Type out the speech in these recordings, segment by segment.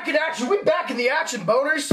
in action. We back in the action, boners.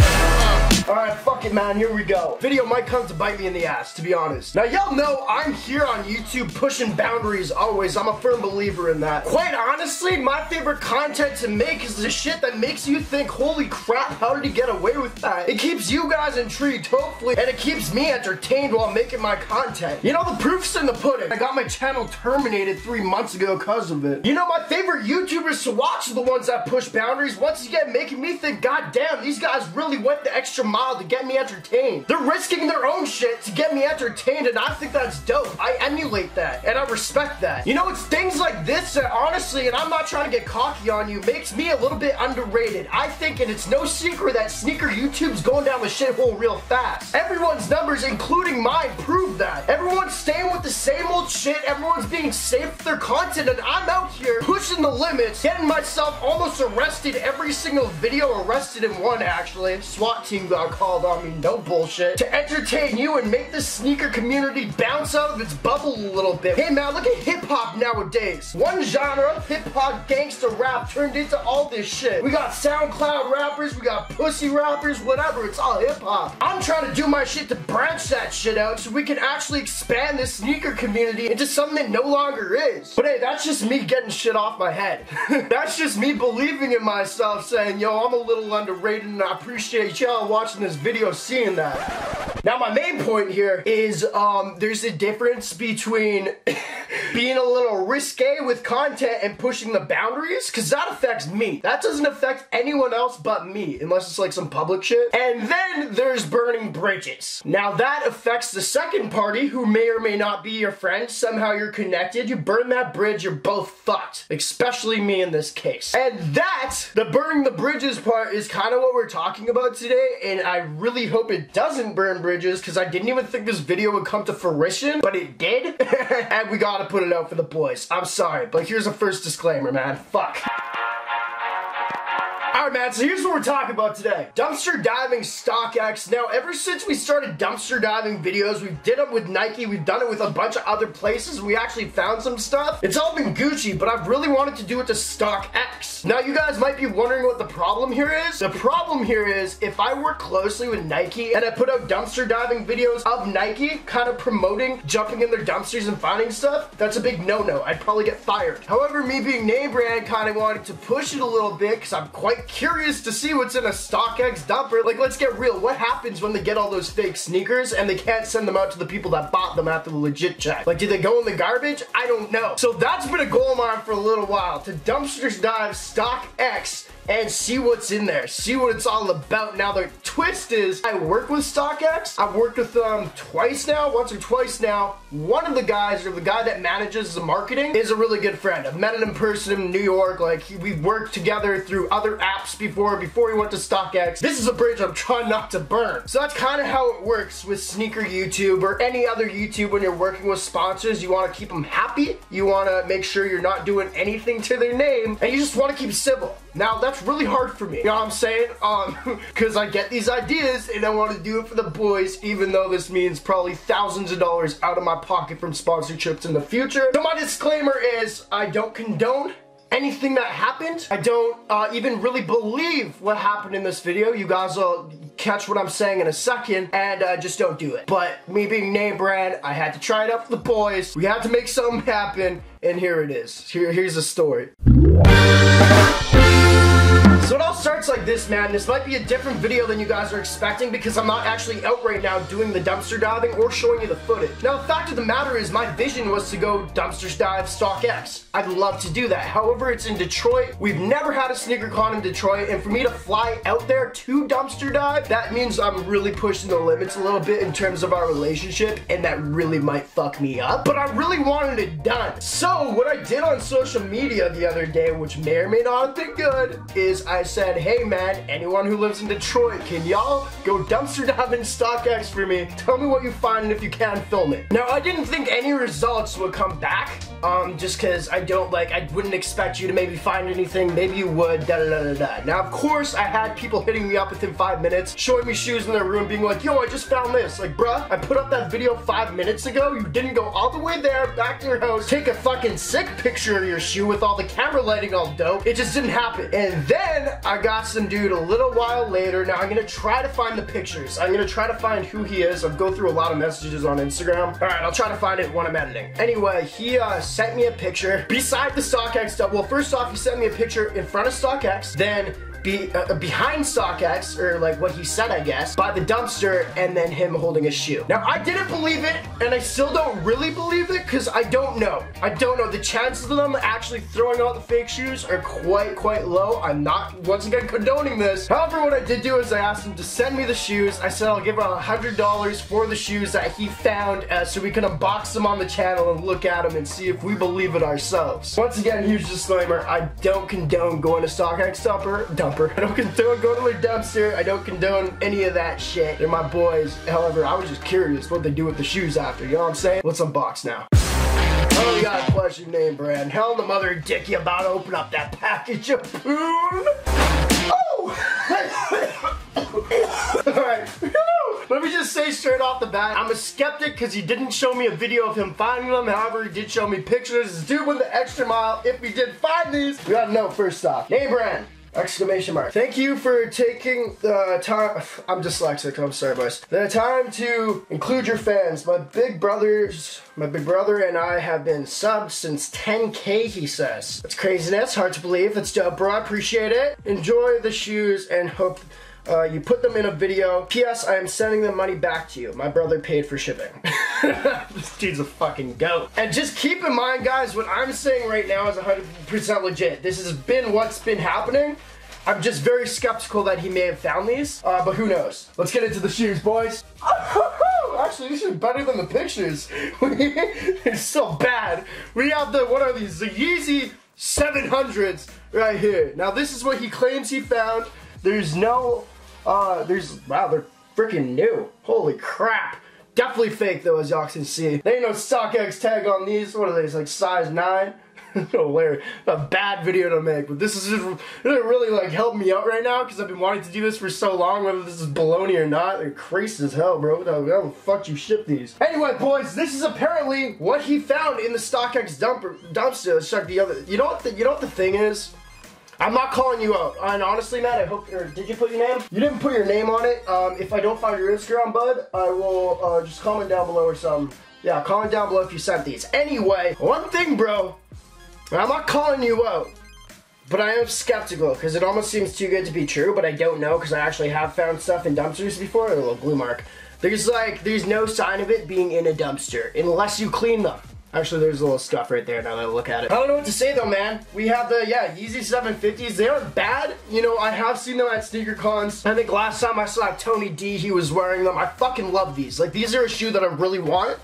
Alright, fuck it, man. Here we go. Video might come to bite me in the ass, to be honest. Now, y'all know I'm here on YouTube pushing boundaries always. I'm a firm believer in that. Quite honestly, my favorite content to make is the shit that makes you think, holy crap, how did he get away with that? It keeps you guys intrigued, hopefully, and it keeps me entertained while making my content. You know, the proof's in the pudding. I got my channel terminated 3 months ago because of it. You know, my favorite YouTubers to watch are the ones that push boundaries, once again, making me think, god damn, these guys really went the extra mile to get me entertained. They're risking their own shit to get me entertained, and I think that's dope. I emulate that, and I respect that. You know, it's things like this that honestly, and I'm not trying to get cocky on you, makes me a little bit underrated. I think, and it's no secret, that sneaker YouTube's going down the shithole real fast. Everyone's numbers, including mine, prove that. Everyone's staying with the same old shit, everyone's being safe with their content, and I'm out here pushing the limits, getting myself almost arrested every single video, arrested in one actually. SWAT team got called on me, no bullshit, to entertain you and make the sneaker community bounce out of its bubble a little bit. Hey man, look at hip-hop nowadays. One genre, hip-hop gangster rap, turned into all this shit. We got SoundCloud rappers, we got pussy rappers, whatever, it's all hip-hop. I'm trying to do my shit to branch that shit out so we can actually expand this sneaker community into something that no longer is. But hey, that's just me getting shit off my head. That's just me believing in myself, saying, yo, I'm a little underrated and I appreciate y'all watching this video seeing that. Now my main point here is there's a difference between being a little risque with content and pushing the boundaries, because that affects me. That doesn't affect anyone else but me, unless it's like some public shit. And then there's burning bridges. Now that affects the second party who may or may not be your friend. Somehow you're connected. You burn that bridge, you're both fucked. Especially me in this case. And that, the burning the bridges part, is kind of what we're talking about today, and I really hope it doesn't burn bridges, because I didn't even think this video would come to fruition, but it did. And we gotta put it out for the boys. I'm sorry, but here's a first disclaimer, man. Fuck. Alright man, so here's what we're talking about today. Dumpster diving StockX. Now, ever since we started dumpster diving videos, we've did it with Nike, we've done it with a bunch of other places, we actually found some stuff. It's all been Gucci, but I've really wanted to do it to StockX. Now, you guys might be wondering what the problem here is. The problem here is, if I work closely with Nike and I put out dumpster diving videos of Nike, kind of promoting jumping in their dumpsters and finding stuff, that's a big no-no. I'd probably get fired. However, me being NameBran kind of wanted to push it a little bit, because I'm quite curious to see what's in a StockX dumper. Like, let's get real. What happens when they get all those fake sneakers and they can't send them out to the people that bought them after the legit check? Like, did they go in the garbage? I don't know. So that's been a goal of mine for a little while, to dumpster dive StockX and see what's in there, see what it's all about. Now the twist is, I work with StockX. I've worked with them twice now, once or twice now. One of the guys, or the guy that manages the marketing, is a really good friend. I've met him in person in New York. Like, we've worked together through other apps before he went to StockX. This is a bridge I'm trying not to burn. So that's kind of how it works with sneaker YouTube or any other YouTube. When you're working with sponsors, you want to keep them happy. You want to make sure you're not doing anything to their name, and you just want to keep civil. Now, that's really hard for me, you know what I'm saying? Because I get these ideas and I want to do it for the boys, even though this means probably thousands of dollars out of my pocket from sponsorships in the future. So my disclaimer is, I don't condone anything that happened. I don't even really believe what happened in this video. You guys will catch what I'm saying in a second, and just don't do it. But me being NameBran, I had to try it out for the boys. We had to make something happen, and here it is. Here's the story. So it all starts like this, man. This might be a different video than you guys are expecting, because I'm not actually out right now doing the dumpster diving or showing you the footage. Now, the fact of the matter is, my vision was to go dumpster dive StockX. I'd love to do that. However, it's in Detroit. We've never had a sneaker con in Detroit, and for me to fly out there to dumpster dive, that means I'm really pushing the limits a little bit in terms of our relationship, and that really might fuck me up. But I really wanted it done. So what I did on social media the other day, which may or may not have been good, is I said, hey man, anyone who lives in Detroit, can y'all go dumpster diving StockX for me? Tell me what you find, and if you can, film it. Now, I didn't think any results would come back just because I wouldn't expect you to maybe find anything, maybe you would, da-da-da-da-da. Now, of course, I had people hitting me up within 5 minutes, showing me shoes in their room, being like, yo, I just found this. Like, bruh, I put up that video 5 minutes ago, you didn't go all the way there, back to your house, take a fucking sick picture of your shoe with all the camera lighting all dope. It just didn't happen. And then, I got some dude a little while later. Now, I'm gonna try to find the pictures. I'm gonna try to find who he is. I'll go through a lot of messages on Instagram. Alright, I'll try to find it when I'm editing. Anyway, he sent me a picture beside the StockX stuff. Well, first off, he sent me a picture in front of StockX, then behind StockX, or like what he said, I guess, by the dumpster, and then him holding a shoe. Now, I didn't believe it, and I still don't really believe it, because I don't know. I don't know. The chances of them actually throwing out the fake shoes are quite low. I'm not, once again, condoning this. However, what I did do is I asked him to send me the shoes. I said I'll give him $100 for the shoes that he found, so we can unbox them on the channel and look at them and see if we believe it ourselves. Once again, huge disclaimer, I don't condone going to StockX dumper. I don't condone going to their dumpster. I don't condone any of that shit. They're my boys. However, I was just curious what they do with the shoes after. You know what I'm saying? Let's unbox now. Oh, we got a question, NameBran. Hell in the mother dick, you about to open up that package of poon? Oh! Alright. Let me just say straight off the bat, I'm a skeptic because he didn't show me a video of him finding them. However, he did show me pictures. This dude went the extra mile. If we did find these, we gotta know first off. NameBran! Exclamation mark. Thank you for taking the time. I'm dyslexic, I'm sorry, boys. The time to include your fans. My big brother and I have been subbed since 10K, he says. That's craziness, hard to believe. That's dope, bro, I appreciate it. Enjoy the shoes and hope you put them in a video. P.S. I am sending the money back to you. My brother paid for shipping. This dude's a fucking goat. And just keep in mind, guys, what I'm saying right now is 100% legit. This has been what's been happening. I'm just very skeptical that he may have found these, but who knows. Let's get into the shoes, boys. Actually, these are better than the pictures. It's so bad. We have what are these? The Yeezy 700s right here. Now, this is what he claims he found. There's no, wow, they're freaking new. Holy crap. Definitely fake though, as y'all can see. There ain't no StockX tag on these. What are these, like size 9? Hilarious. A bad video to make, but this is just really like helping me out right now because I've been wanting to do this for so long, whether this is baloney or not. They're crazy as hell, bro. How the fuck you ship these? Anyway, boys, this is apparently what he found in the StockX dumpster. Let's check the other. You know what the thing is? I'm not calling you out, and honestly, Matt, I hope, or did you put your name? You didn't put your name on it. If I don't find your Instagram, bud, I will just comment down below or something. Yeah, comment down below if you sent these. Anyway, one thing, bro, I'm not calling you out, but I am skeptical, because it almost seems too good to be true, but I don't know, because I actually have found stuff in dumpsters before. A little glue mark. There's no sign of it being in a dumpster, unless you clean them. Actually, there's a little stuff right there now that I look at it. I don't know what to say though, man. We have the, Yeezy 750s. They aren't bad. You know, I have seen them at sneaker cons. I think last time I saw Tony D, he was wearing them. I fucking love these. Like, these are a shoe that I really want.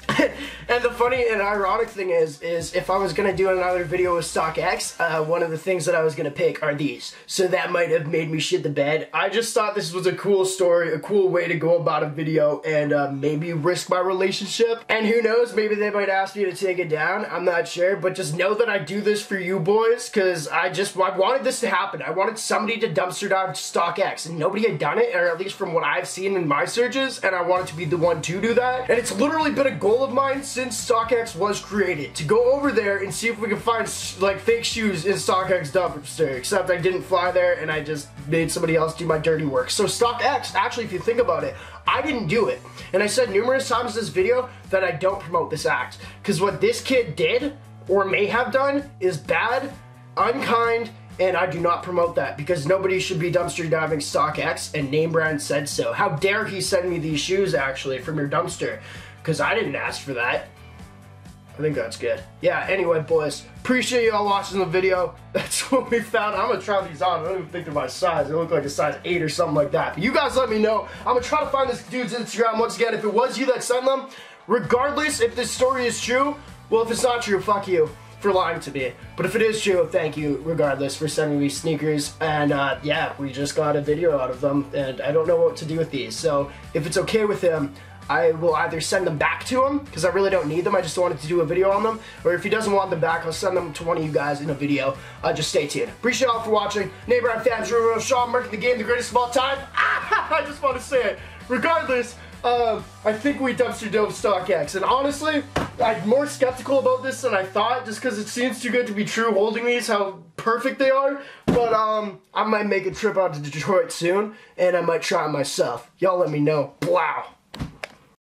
And the funny and ironic thing is if I was gonna do another video with StockX, one of the things that I was gonna pick are these. So that might have made me shit the bed. I just thought this was a cool story, a cool way to go about a video, and maybe risk my relationship. And who knows, maybe they might ask me to take it down. I'm not sure, but just know that I do this for you boys, because I wanted this to happen. I wanted somebody to dumpster dive StockX, and nobody had done it, or at least from what I've seen in my searches, and I wanted to be the one to do that. And it's literally been a goal of mine since StockX was created, to go over there and see if we can find like fake shoes in StockX dumpster, except I didn't fly there and I just made somebody else do my dirty work. So StockX, actually, if you think about it, I didn't do it. And I said numerous times in this video that I don't promote this act. Because what this kid did, or may have done, is bad, unkind, and I do not promote that. Because nobody should be dumpster diving StockX, and NameBran said so. How dare he send me these shoes, actually, from your dumpster. Because I didn't ask for that. I think that's good. Yeah, anyway, boys, appreciate y'all watching the video. That's what we found. I'm gonna try these on. I don't even think they're my size. They look like a size 8 or something like that. But you guys let me know. I'm gonna try to find this dude's Instagram once again. If it was you that sent them, regardless if this story is true, well, if it's not true, fuck you for lying to me. But if it is true, thank you, regardless, for sending me sneakers. And yeah, we just got a video out of them, and I don't know what to do with these. So if it's okay with him, I will either send them back to him, because I really don't need them, I just wanted to do a video on them, or if he doesn't want them back, I'll send them to one of you guys in a video. Just stay tuned. Appreciate all for watching. NameBran fans, real Sean, marking the game the greatest of all time. I just want to say it. Regardless, I think we dumpster dove StockX, and honestly, I'm more skeptical about this than I thought, just because it seems too good to be true holding these, how perfect they are, but I might make a trip out to Detroit soon, and I might try it myself. Y'all let me know. Wow.